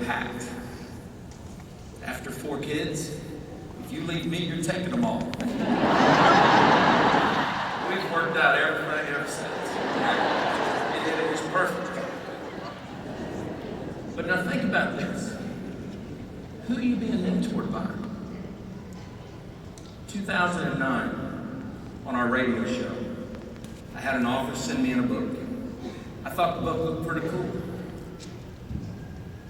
packed. After 4 kids, if you leave me, you're taking them all. We've worked out everything ever since. It was perfect. But now think about this. Who are you being mentored by? 2009, on our radio show, I had an author send me in a book. I thought the book looked pretty cool.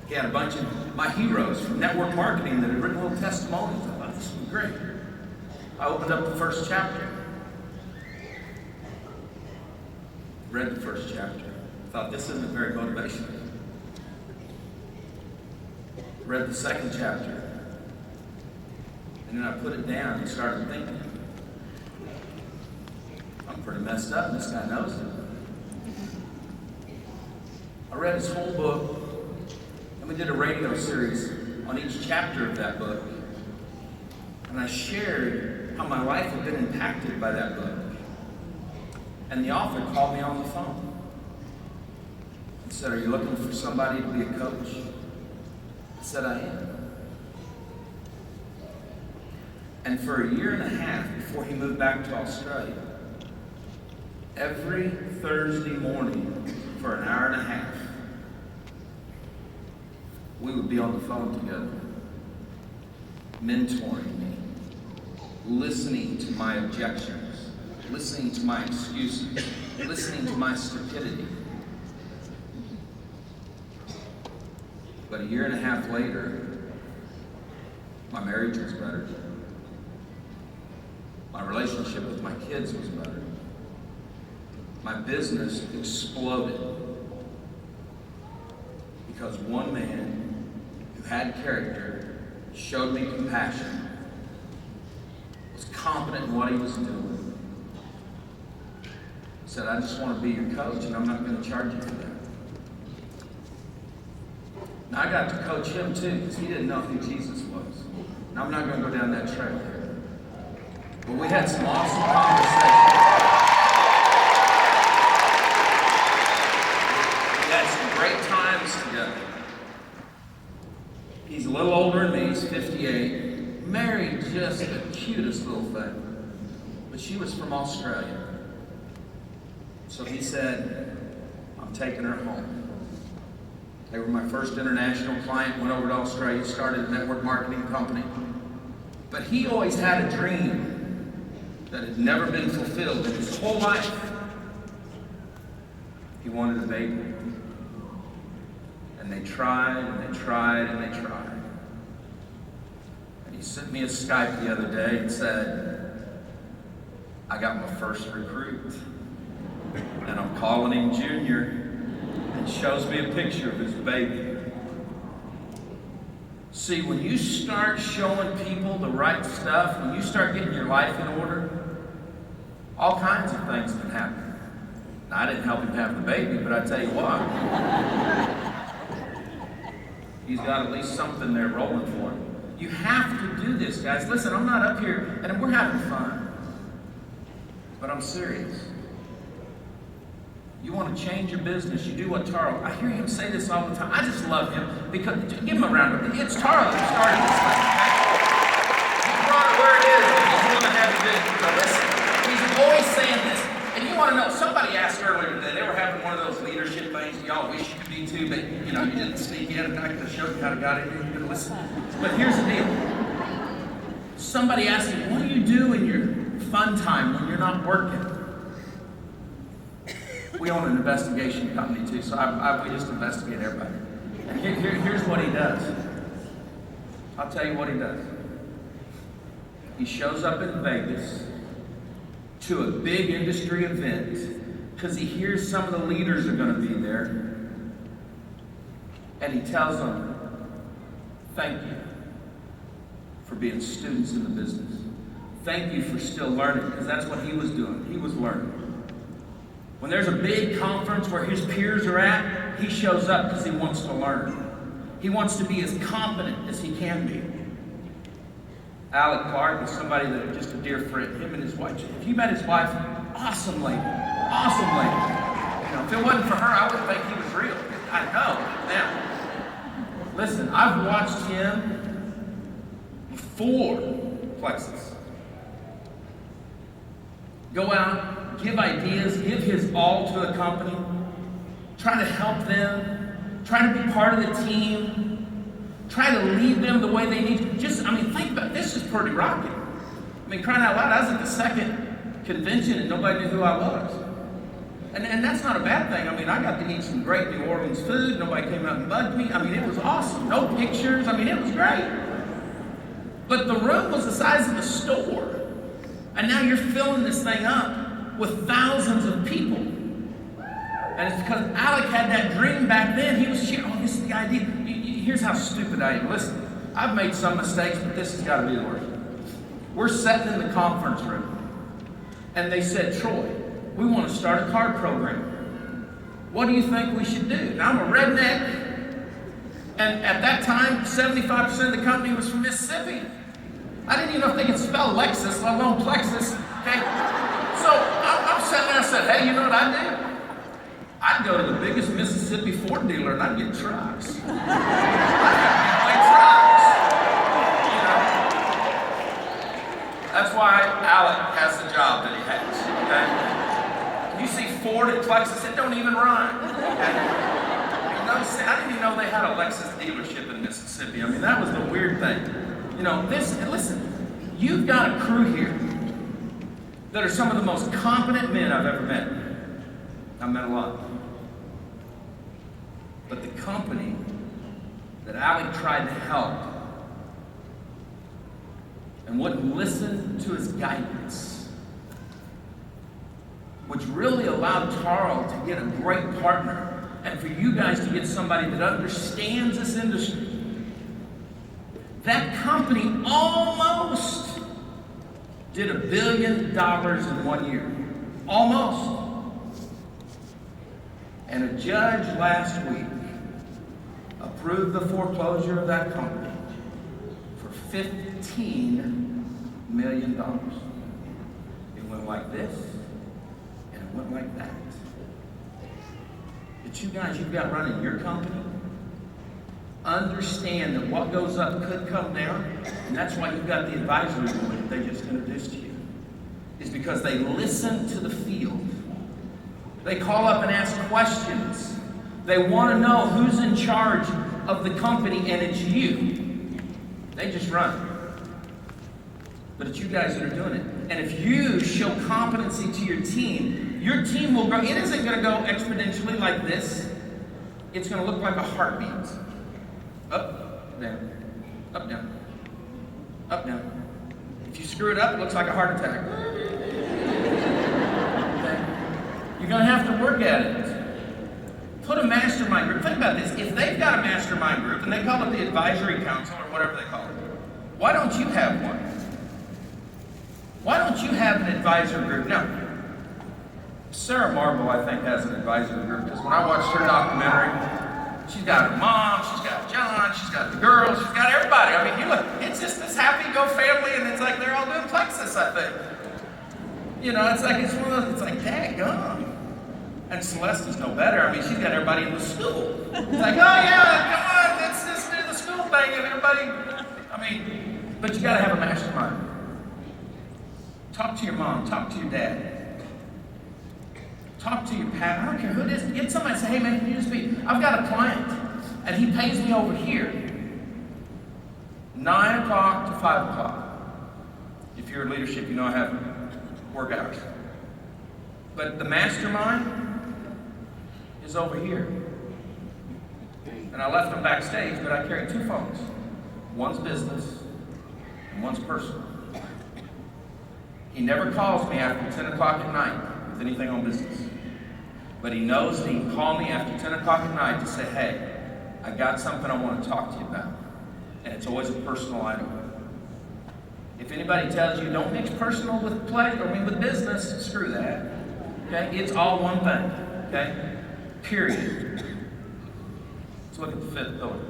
He had a bunch of my heroes from network marketing that had written little testimonials. I thought this would be great. I opened up the first chapter. Read the first chapter. Thought this isn't very motivational. Read the second chapter. And then I put it down and started thinking, I'm pretty messed up and this guy knows it. I read his whole book, and we did a radio series on each chapter of that book. And I shared how my life had been impacted by that book. And the author called me on the phone and said, "Are you looking for somebody to be a coach?" I said, "I am." And for 1.5 years before he moved back to Australia, every Thursday morning for 1.5 hours, we would be on the phone together, mentoring me, listening to my objections, listening to my excuses, listening to my stupidity. But 1.5 years later, my marriage was better. My relationship with my kids was better. My business exploded because one man who had character showed me compassion, was confident in what he was doing, said, "I just want to be your coach and I'm not going to charge you for that." Now I got to coach him too because he didn't know who Jesus was. Now I'm not going to go down that trail here. But we had some awesome conversations. We had some great times together. He's a little older than me, he's 58. Married, just the cutest little thing. But she was from Australia. So he said, "I'm taking her home." They were my first international client, went over to Australia, started a network marketing company. But he always had a dream that had never been fulfilled in his whole life. He wanted a baby. And they tried, and they tried, and they tried. And he sent me a Skype the other day and said, "I got my first recruit. And I'm calling him Junior." And shows me a picture of his baby. See, when you start showing people the right stuff, when you start getting your life in order, all kinds of things can happen. Now, I didn't help him have the baby, but I tell you what, he's got at least something there rolling for him. You have to do this, guys. Listen, I'm not up here, and we're having fun, but I'm serious. You want to change your business, you do what Taro. I hear him say this all the time. I just love him because, give him a round of applause. It's Taro that started this thing. He brought it where it is because you want to have a business. So listen, he's always saying this. And you want to know, somebody asked earlier today, they were having one of those leadership things. Y'all wish you could be too, but you didn't sneak in and I could have showed you how to got in here. You could listen. But here's the deal. Somebody asked him, "What do you do in your fun time when you're not working?" We own an investigation company too, so we just investigate everybody. And here's what he does. I'll tell you what he does. He shows up in Vegas to a big industry event because he hears some of the leaders are going to be there. And he tells them, "Thank you for being students in the business. Thank you for still learning," because that's what he was doing. He was learning. When there's a big conference where his peers are at, he shows up because he wants to learn. He wants to be as competent as he can be. Alec Clark is somebody that is just a dear friend, him and his wife. If you met his wife, awesome lady, awesome lady. If it wasn't for her, I wouldn't think he was real. I know. Now, Listen, I've watched him before Plexus go out, give ideas, give his all to a company, try to help them, try to be part of the team, try to lead them the way they need to. Think about it. This is pretty rocket. Crying out loud, I was at the second convention and nobody knew who I was. And that's not a bad thing. I got to eat some great New Orleans food. Nobody came out and bugged me. It was awesome. No pictures. It was great. But the room was the size of a store. And now you're filling this thing up with thousands of people. And it's because Alec had that dream back then. He was cheering. Oh, this is the idea. Here's how stupid I am. Listen, I've made some mistakes, but this has got to be the worst. We're sitting in the conference room. And they said, Troy, we want to start a card program. What do you think we should do? Now, I'm a redneck. And at that time, 75% of the company was from Mississippi. I didn't even know if they could spell Lexus, let alone Plexus. Okay? So I'm sitting there and said, hey, you know what I'd do? I'd go to the biggest Mississippi Ford dealer and I'd get trucks. I'd get trucks. That's why Alec has the job that he has. Okay? You see Ford and Plexus, it don't even rhyme. Okay? I didn't even know they had a Lexus dealership in Mississippi. That was the weird thing. Listen, you've got a crew here that are some of the most competent men I've ever met. I've met a lot. But the company that Alec tried to help and wouldn't listen to his guidance, which really allowed Carl to get a great partner and for you guys to get somebody that understands this industry. That company almost did $1 billion in 1 year. Almost. And a judge last week approved the foreclosure of that company for $15 million. It went like this, and it went like that. But you guys you've got running your company, understand that what goes up could come down, and that's why you've got the advisory board that they just introduced to you, is because they listen to the field. They call up and ask questions. They want to know who's in charge of the company, and it's you. They just run. But it's you guys that are doing it. And if you show competency to your team will grow. It isn't going to go exponentially like this. It's going to look like a heartbeat. Up, down, up, down, up, down. If you screw it up, it looks like a heart attack. Okay? You're going to have to work at it. Put a mastermind group. Think about this. If they've got a mastermind group, and they call it the advisory council or whatever they call it, why don't you have one? Why don't you have an advisory group? Now, Sarah Marble, I think, has an advisory group, because when I watched her documentary, she's got her mom, she's got John, she's got the girls, she's got everybody. You look, it's just this happy-go family, and it's like they're all doing Plexus, I think. It's one of those, it's like, daggone. And Celeste is no better. She's got everybody in the school. It's like, oh yeah, come on, let's just do the school thing, and everybody, but you gotta have a mastermind. Talk to your mom, talk to your dad. Talk to your pat. I don't care who it is. Get somebody and say, hey man, can you just be, I've got a client, and he pays me over here, 9 o'clock to 5 o'clock. If you're in leadership, you know I have work hours. But the mastermind is over here. And I left him backstage, but I carry 2 phones. One's business, and one's personal. He never calls me after 10 o'clock at night with anything on business. But he knows that he can call me after 10 o'clock at night to say, hey, I got something I want to talk to you about. And it's always a personal item. If anybody tells you don't mix personal with with business, screw that. Okay? It's all one thing. Okay? Period. Let's look at the 5th pillar.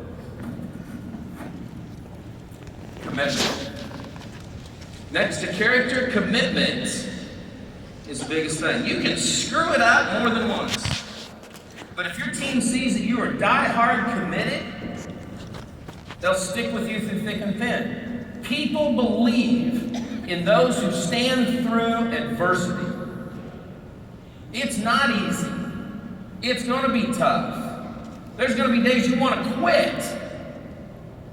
Commitment. Next to character, commitment is the biggest thing. You can screw it up more than once. But if your team sees that you are die-hard committed, They'll stick with you through thick and thin. People believe in those who stand through adversity. It's not easy. It's going to be tough. There's going to be days you want to quit.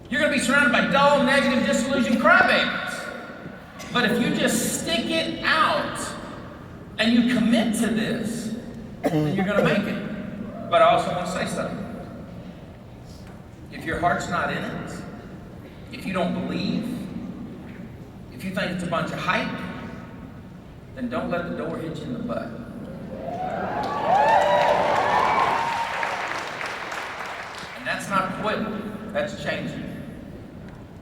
You're going to be surrounded by dull, negative, disillusioned crybabies. But if you just stick it out and you commit to this, then you're going to make it. But I also want to say something. If your heart's not in it, if you don't believe, if you think it's a bunch of hype, then don't let the door hit you in the butt. And that's not quitting, that's changing.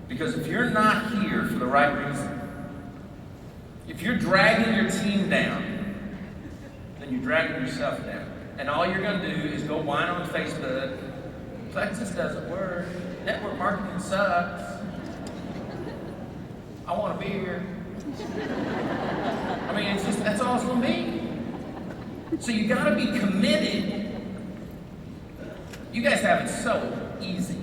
Because if you're not here for the right reason, if you're dragging your team down, then you're dragging yourself down. And all you're going to do is go whine on Facebook, Plexus doesn't work, network marketing sucks, I want a beer. I mean, it's just, that's all it's going to be. So you got to be committed. You guys have it so easy.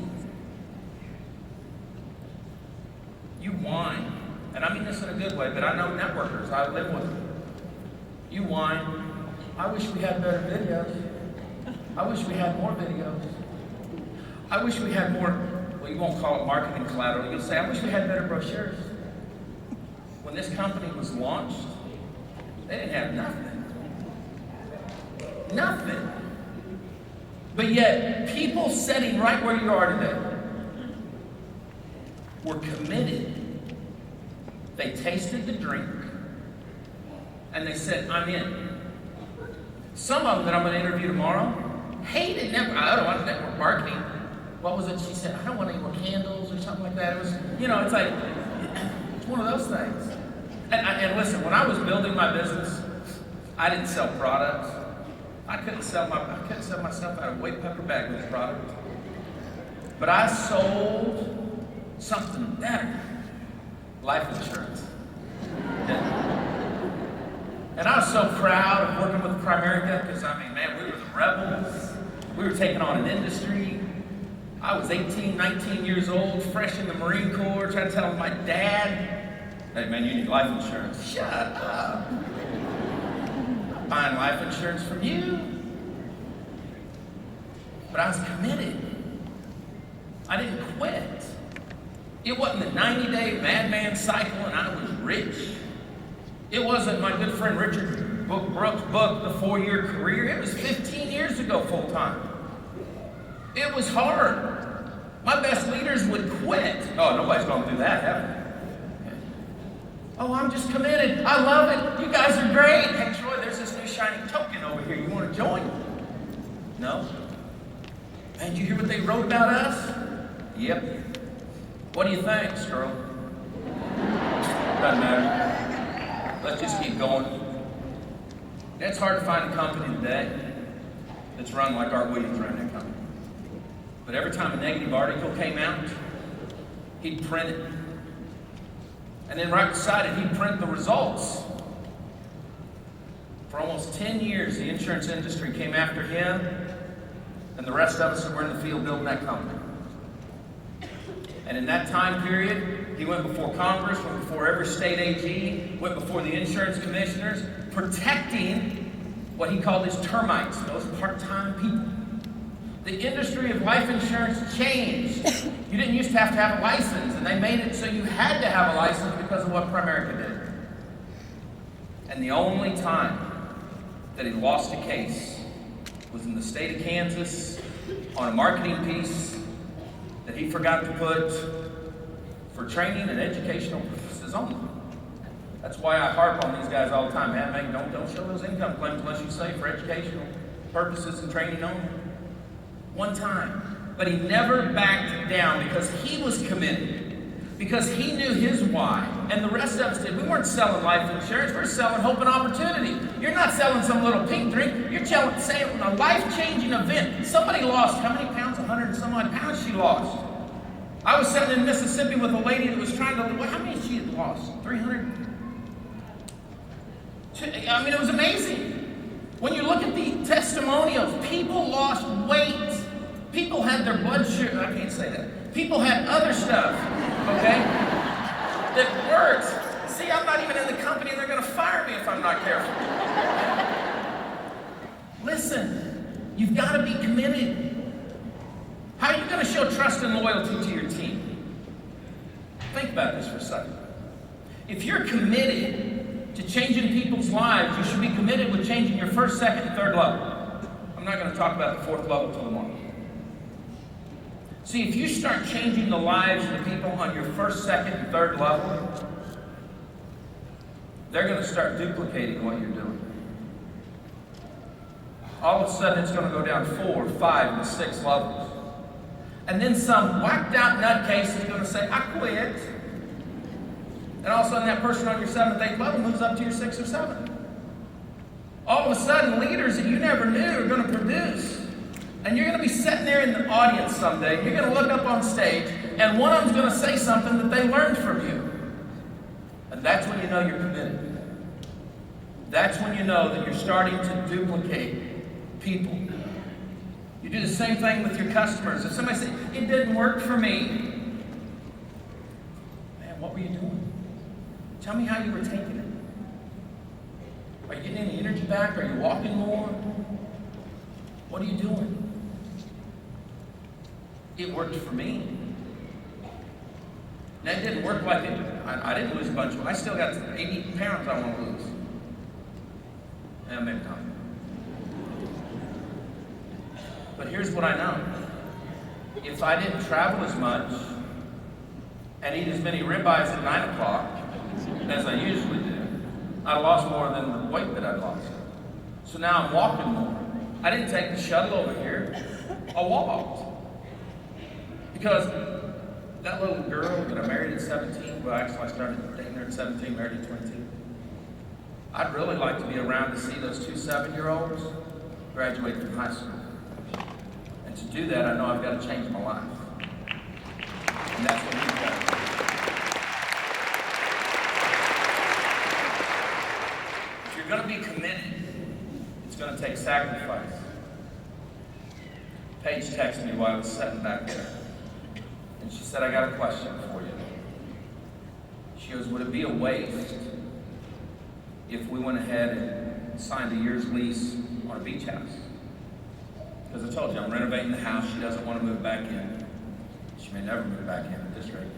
You whine, and I mean this in a good way, but I know networkers, I live with them. You whine, I wish we had better videos. I wish we had more videos. I wish we had more, well, you won't call it marketing collateral, you'll say, I wish we had better brochures. When this company was launched, they didn't have nothing. Nothing. But yet, people sitting right where you are today were committed. They tasted the drink, and they said, I'm in. Some of them that I'm going to interview tomorrow hated network. I don't want network marketing. What was it she said? I don't want any more candles or something like that. It was, you know, it's like, it's one of those things. And listen, when I was building my business, I didn't sell products. I couldn't sell myself out of a white pepper bag with a product. But I sold something better. Life insurance. And I was so proud of working with Primerica because, I mean, man, we were the rebels. We were taking on an industry. I was 18, 19 years old, fresh in the Marine Corps, trying to tell my dad, hey, man, you need life insurance. Shut up. I'm buying life insurance from you. But I was committed. I didn't quit. It wasn't the 90-day madman cycle and I was rich. It wasn't my good friend Richard Brooks' book, The 4-Year Career. It was 15 years ago full time. It was hard. My best leaders would quit. Oh, nobody's going through that, have they? Oh, I'm just committed. I love it. You guys are great. Hey, Troy, there's this new shiny token over here. You want to join? No. And did you hear what they wrote about us? Yep. What do you think, Sterl? Doesn't matter. Let's just keep going. It's hard to find a company today that's run like Art Williams ran that company. But every time a negative article came out, he'd print it. And then right beside it, he'd print the results. For almost 10 years, the insurance industry came after him, and the rest of us were in the field building that company. And in that time period, he went before Congress, went before every state AG, went before the insurance commissioners, protecting what he called his termites, those part-time people. The industry of life insurance changed. You didn't used to have a license, and they made it so you had to have a license because of what Primerica did. And the only time that he lost a case was in the state of Kansas on a marketing piece that he forgot to put for training and educational purposes only. That's why I harp on these guys all the time. Man, don't show those income claims unless you say for educational purposes and training only. One time. But he never backed down because he was committed. Because he knew his why. And the rest of us did. We weren't selling life insurance. We're selling hope and opportunity. You're not selling some little pink drink. You're saying a life-changing event. Somebody lost how many pounds? 100 and some odd pounds she lost. I was sitting in Mississippi with a lady that was trying to, how many she had lost? 300? I mean, it was amazing. When you look at the testimonials, people lost weight. People had their blood sugar, I can't say that. People had other stuff, okay, that works. See, I'm not even in the company and they're gonna fire me if I'm not careful. Listen, you've gotta be committed. How are you gonna show trust and loyalty to your team? Think about this for a second. If you're committed to changing people's lives, you should be committed with changing your first, second, and third level. I'm not gonna talk about the fourth level till tomorrow. See, if you start changing the lives of the people on your first, second, and third level, they're going to start duplicating what you're doing. All of a sudden, it's going to go down 4, 5, and 6 levels. And then some whacked out nutcase is going to say, I quit. And all of a sudden, that person on your 7th, 8th level moves up to your 6th or 7th. All of a sudden, leaders that you never knew are going to produce. And you're going to be sitting there in the audience someday, and you're going to look up on stage, and one of them's going to say something that they learned from you. And that's when you know you're committed. That's when you know that you're starting to duplicate people. You do the same thing with your customers. If somebody says, it didn't work for me, man, what were you doing? Tell me how you were taking it. Are you getting any energy back? Are you walking more? What are you doing? It worked for me. And that didn't work like it. I didn't lose a bunch of them. I still got 80 pounds I want to lose. And maybe not. But here's what I know. If I didn't travel as much and eat as many ribeyes at 9 o'clock as I usually do, I lost more than the weight that I lost. So now I'm walking more. I didn't take the shuttle over here. I walked. Because that little girl that I married at 17, well, actually I started dating her at 17, married at 22. I'd really like to be around to see those 2 7-year-olds graduate from high school. And to do that, I know I've got to change my life. And that's what we've got. If you're going to be committed, it's going to take sacrifice. Paige texted me while I was sitting back there. And she said, I got a question for you. She goes, would it be a waste if we went ahead and signed a year's lease on a beach house? Because I told you, I'm renovating the house. She doesn't want to move back in. She may never move back in at this rate.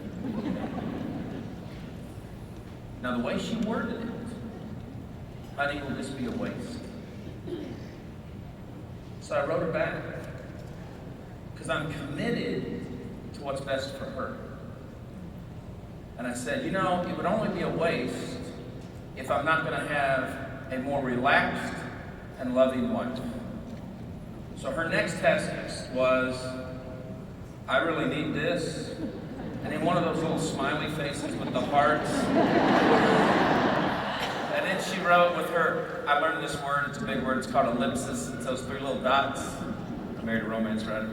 Now, the way she worded it, honey, will this be a waste? So I wrote her back. Because I'm committed to what's best for her. And I said, you know, it would only be a waste if I'm not going to have a more relaxed and loving wife. So her next text was, I really need this. And in one of those little smiley faces with the hearts. And then she wrote with her, I learned this word, it's a big word, it's called ellipsis. It's those 3 little dots. I married a romance writer.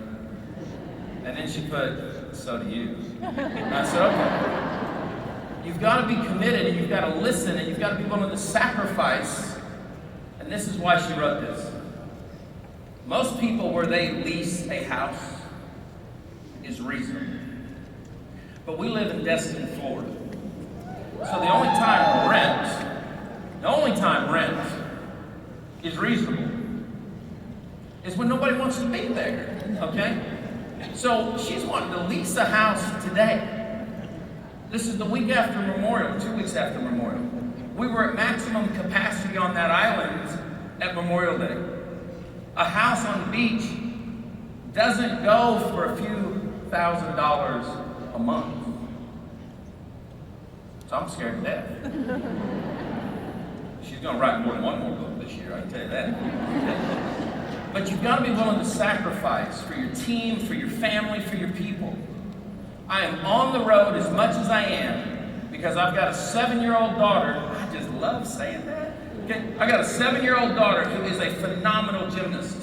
And then she put, so do you. And I said, okay. You've got to be committed, and you've got to listen, and you've got to be willing to sacrifice. And this is why she wrote this. Most people, where they lease a house is reasonable. But we live in Destin, Florida. So the only time rent is reasonable is when nobody wants to be there, okay? So she's wanting to lease a house today. This is the week after Memorial, 2 weeks after Memorial. We were at maximum capacity on that island at Memorial Day. A house on the beach doesn't go for a few $1,000s a month. So I'm scared to death. She's going to write more than one more book this year, I can tell you that. But you've got to be willing to sacrifice for your team, for your family, for your people. I am on the road as much as I am because I've got a 7-year-old daughter. I just love saying that. Okay? I got a 7-year-old daughter who is a phenomenal gymnast.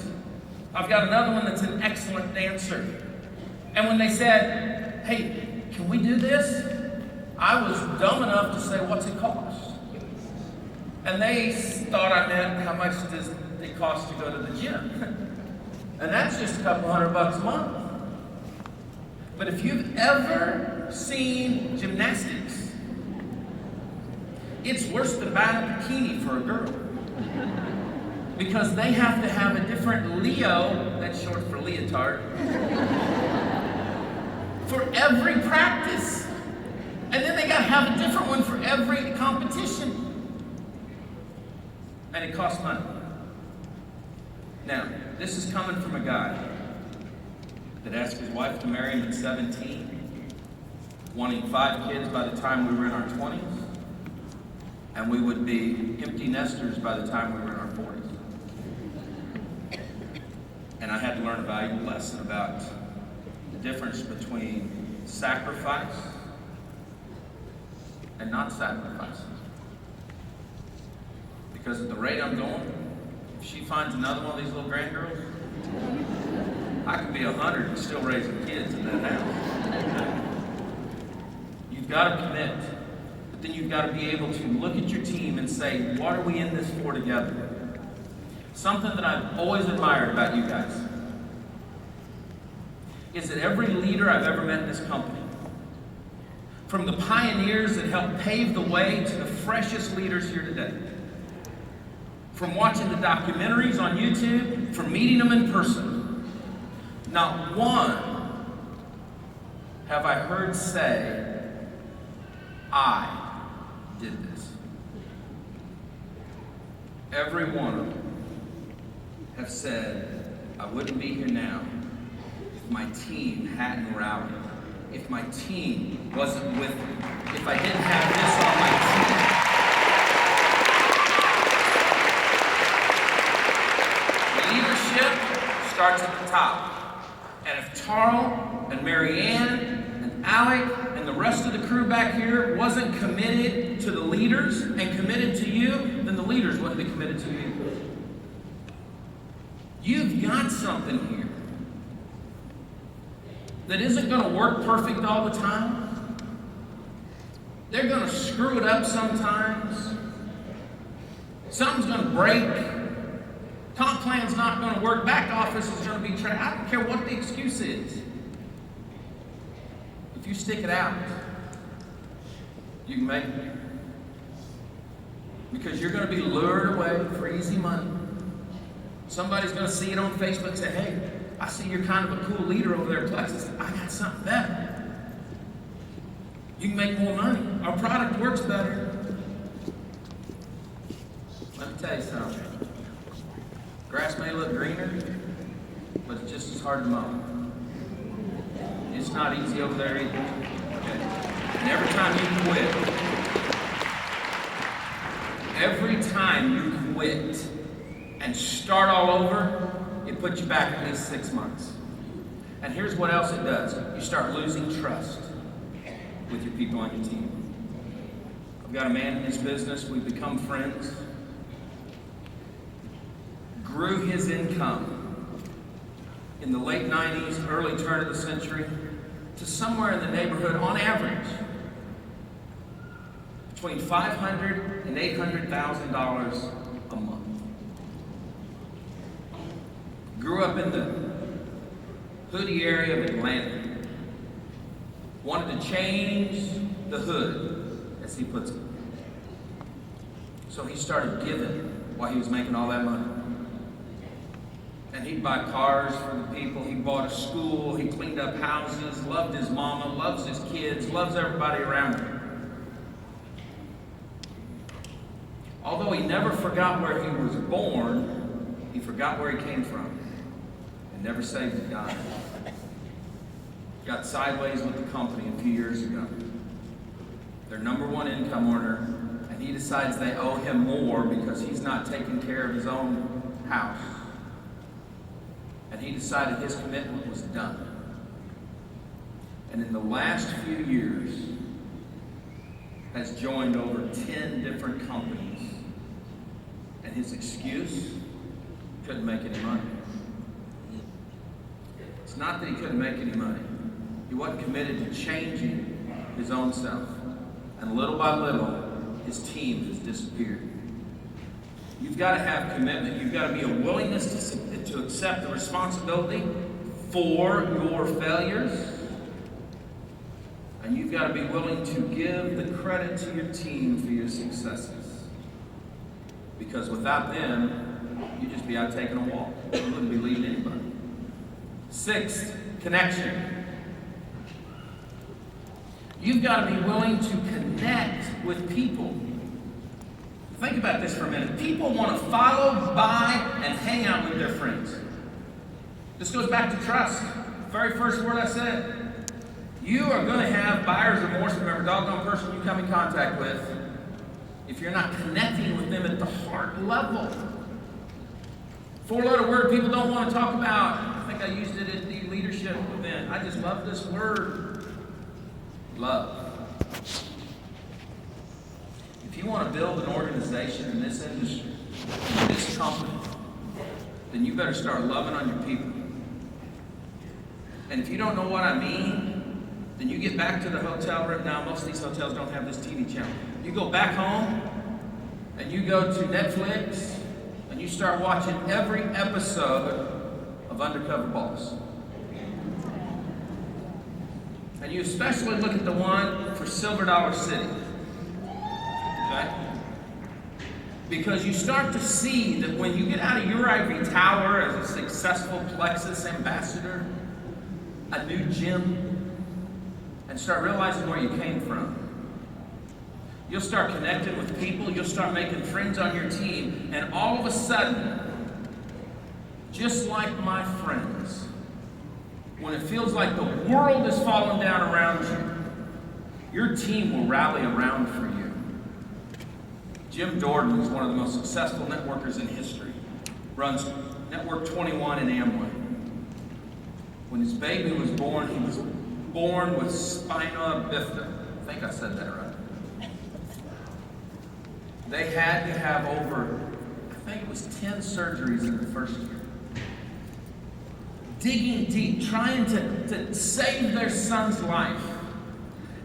I've got another one that's an excellent dancer. And when they said, hey, can we do this? I was dumb enough to say, what's it cost? And they thought I meant, how much does it cost to go to the gym? And that's just a couple $100 a month. But if you've ever seen gymnastics, it's worse than buying a bikini for a girl. Because they have to have a different Leo, that's short for leotard, for every practice. And then they got to have a different one for every competition. And it costs money. Now, this is coming from a guy that asked his wife to marry him at 17, wanting 5 kids by the time we were in our 20s, and we would be empty nesters by the time we were in our 40s. And I had to learn a valuable lesson about the difference between sacrifice and not sacrifice. Because at the rate I'm going, if she finds another one of these little grandgirls, I could be 100 and still raising kids in that house. You've got to commit, but then you've got to be able to look at your team and say, what are we in this for together? Something that I've always admired about you guys is that every leader I've ever met in this company, from the pioneers that helped pave the way to the freshest leaders here today, from watching the documentaries on YouTube, from meeting them in person, not one have I heard say, I did this. Every one of them have said, I wouldn't be here now if my team hadn't rallied, if my team wasn't with me, if I didn't have this on my team. Leadership starts at the top. And if Tarl and Marianne and Alec and the rest of the crew back here wasn't committed to the leaders and committed to you, then the leaders wouldn't be committed to you. You've got something here that isn't going to work perfect all the time. They're going to screw it up sometimes. Something's going to break. Comp plan's not going to work. Back office is going to be trash. I don't care what the excuse is. If you stick it out, you can make it. Because you're going to be lured away for easy money. Somebody's going to see it on Facebook and say, hey, I see you're kind of a cool leader over there at Plexus. I got something better. You can make more money. Our product works better. Let me tell you something. Grass may look greener, but it's just as hard to mow. It's not easy over there either. Okay. And every time you quit and start all over, it puts you back at least 6 months. And here's what else it does. You start losing trust with your people on your team. I've got a man in this business. We've become friends. Grew his income in the late 90s, early turn of the century, to somewhere in the neighborhood, on average, between $500,000 and $800,000 a month. Grew up in the hoodie area of Atlanta. Wanted to change the hood, as he puts it. So he started giving while he was making all that money. And he'd buy cars for the people. He bought a school. He cleaned up houses, loved his mama, loves his kids, loves everybody around him. Although he never forgot where he was born, he forgot where he came from and never saved a dime. Got sideways with the company a few years ago. Their number one income earner, and he decides they owe him more because he's not taking care of his own house. And he decided his commitment was done. And in the last few years, has joined over 10 different companies. And his excuse, couldn't make any money. It's not that he couldn't make any money. He wasn't committed to changing his own self. And little by little, his team has disappeared. You've got to have commitment. You've got to be a willingness to accept the responsibility for your failures got to be willing to give the credit to your team for your successes. Because without them, you'd just be out taking a walk. You wouldn't be leading anybody. Sixth, connection. You've got to be willing to connect with people. Think about this for a minute. People want to follow, buy, and hang out with their friends. This goes back to trust. Very first word I said. You are going to have buyer's remorse from every doggone person you come in contact with if you're not connecting with them at the heart level. Four-letter word people don't want to talk about. I think I used it at the leadership event. I just love this word. Love. If you want to build an organization in this industry, in this company, then you better start loving on your people. And if you don't know what I mean, then you get back to the hotel room. Now, most of these hotels don't have this TV channel. You go back home, and you go to Netflix, and you start watching every episode of Undercover Boss. And you especially look at the one for Silver Dollar City. Okay? Because you start to see that when you get out of your ivory tower as a successful Plexus ambassador, a new gym, and start realizing where you came from, you'll start connecting with people, you'll start making friends on your team, and all of a sudden, just like my friends, when it feels like the world is falling down around you, your team will rally around for you. Jim Dordan is one of the most successful networkers in history. Runs Network 21 in Amway. When his baby was born, he was born with spina bifida. I think I said that right. They had to have over, I think it was 10 surgeries in the first year. Digging deep, trying to save their son's life.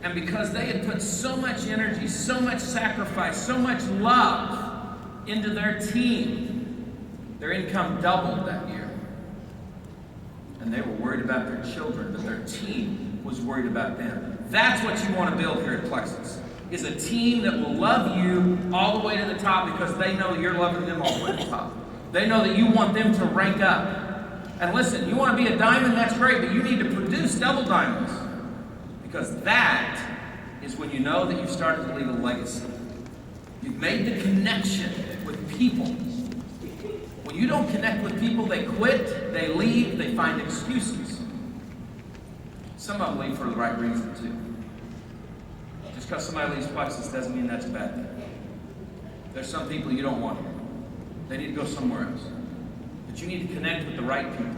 And because they had put so much energy, so much sacrifice, so much love into their team, their income doubled that year. And they were worried about their children, but their team was worried about them. That's what you want to build here at Plexus, is a team that will love you all the way to the top because they know you're loving them all the way to the top. They know that you want them to rank up. And listen, you want to be a diamond, that's great, but you need to produce double diamonds. Because that is when you know that you've started to leave a legacy. You've made the connection with people. When you don't connect with people, they quit, they leave, they find excuses. Some of them leave for the right reason too. Just because somebody leaves Plexus doesn't mean that's a bad thing. There's some people you don't want here. They need to go somewhere else. But you need to connect with the right people.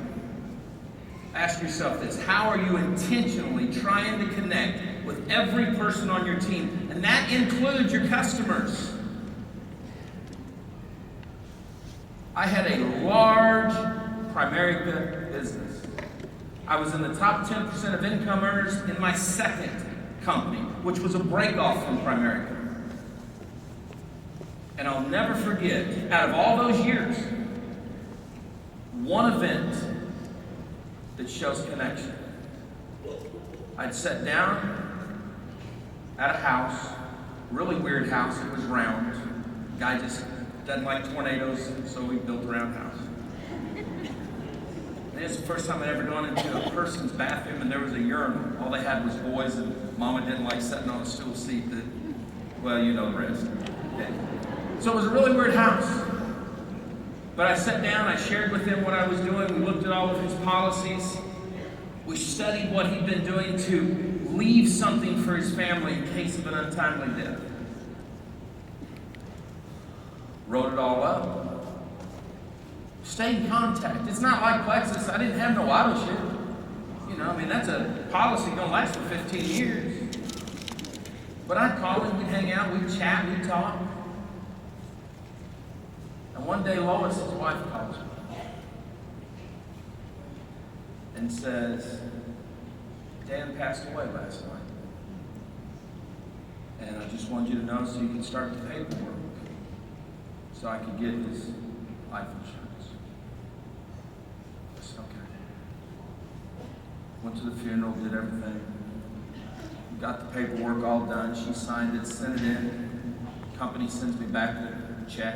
Ask yourself this: how are you intentionally trying to connect with every person on your team? And that includes your customers. I had a large Primerica business. I was in the top 10% of income earners in my second company, which was a break-off from Primerica. And I'll never forget, out of all those years, one event that shows connection. I'd sat down at a house, really weird house. It was round. Guy just doesn't like tornadoes, so we built a round house. And it was the first time I'd ever gone into a person's bathroom and there was a urinal. All they had was boys, and Mama didn't like sitting on a stool seat that, well, you know the rest. Okay. So it was a really weird house. But I sat down, I shared with him what I was doing, we looked at all of his policies, we studied what he'd been doing to leave something for his family in case of an untimely death. Wrote it all up. Stay in contact. It's not like Plexus. I didn't have no auto ship. You know, I mean, that's a policy gonna last for 15 years. But I'd call him, we'd hang out, we'd chat, we'd talk. And one day Lois, his wife, calls me and says, Dan passed away last night. And I just wanted you to know so you can start the paperwork so I could get his life insurance. I said, okay. Went to the funeral, did everything. got the paperwork all done. She signed it, sent it in. Company sends me back the check.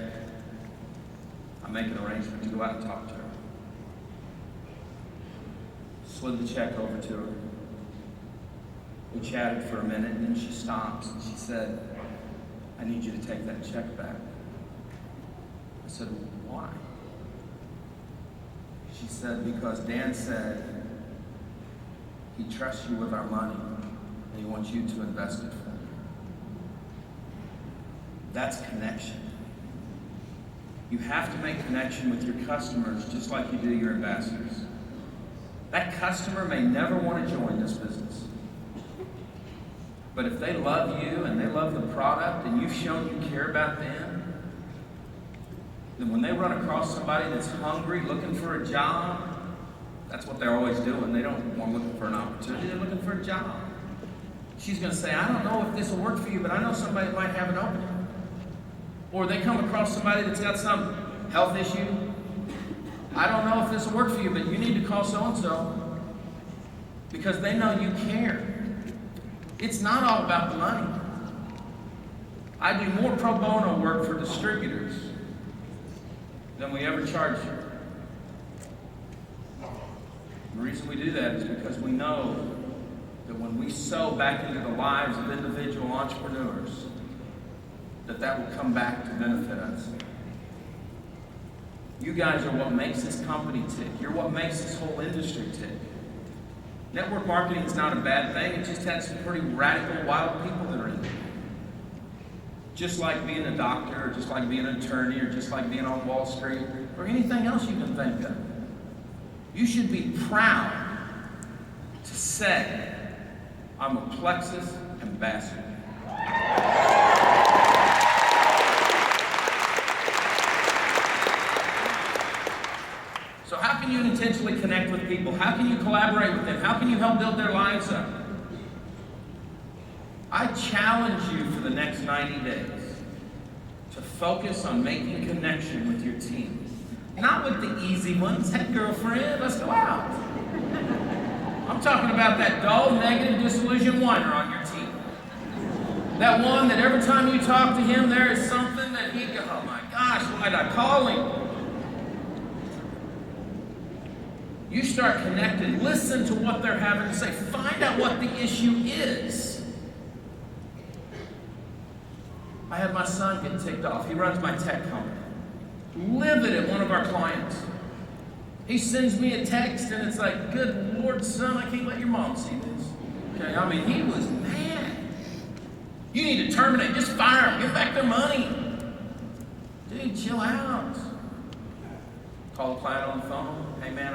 I make an arrangement to go out and talk to her. Slid the check over to her. We chatted for a minute, and then she stops and she said, "I need you to take that check back." I said, "Why?" She said, "Because Dan said he trusts you with our money and he wants you to invest it for him." That's connection. You have to make connection with your customers just like you do your ambassadors. That customer may never want to join this business. But if they love you and they love the product and you've shown you care about them, then when they run across somebody that's hungry, looking for a job, that's what they're always doing. They don't want looking for an opportunity, they're looking for a job. She's going to say, "I don't know if this will work for you, but I know somebody that might have an opening." Or they come across somebody that's got some health issue. "I don't know if this will work for you, but you need to call so-and-so," because they know you care. It's not all about the money. I do more pro bono work for distributors than we ever charge you. The reason we do that is because we know that when we sow back into the lives of individual entrepreneurs, that will come back to benefit us. You guys are what makes this company tick. You're what makes this whole industry tick. Network marketing is not a bad thing. It just has some pretty radical, wild people that are in it. Just like being a doctor, or just like being an attorney, or just like being on Wall Street, or anything else you can think of. You should be proud to say, "I'm a Plexus ambassador." So how can you intentionally connect with people? How can you collaborate with them? How can you help build their lives up? I challenge you for the next 90 days to focus on making connection with your team. Not with the easy ones. "Hey, girlfriend, let's go out." I'm talking about that dull, negative, disillusioned whiner on your team. That one that every time you talk to him, there is something that he goes, "Oh my gosh, why did I call him?" You start connecting, listen to what they're having to say, find out what the issue is. I had my son get ticked off. He runs my tech company. Livid at one of our clients. He sends me a text and it's like, "Good Lord, son, I can't let your mom see this." Okay, I mean, he was mad. "You need to terminate, just fire them, give back their money." Dude, chill out. Call the client on the phone. "Hey man,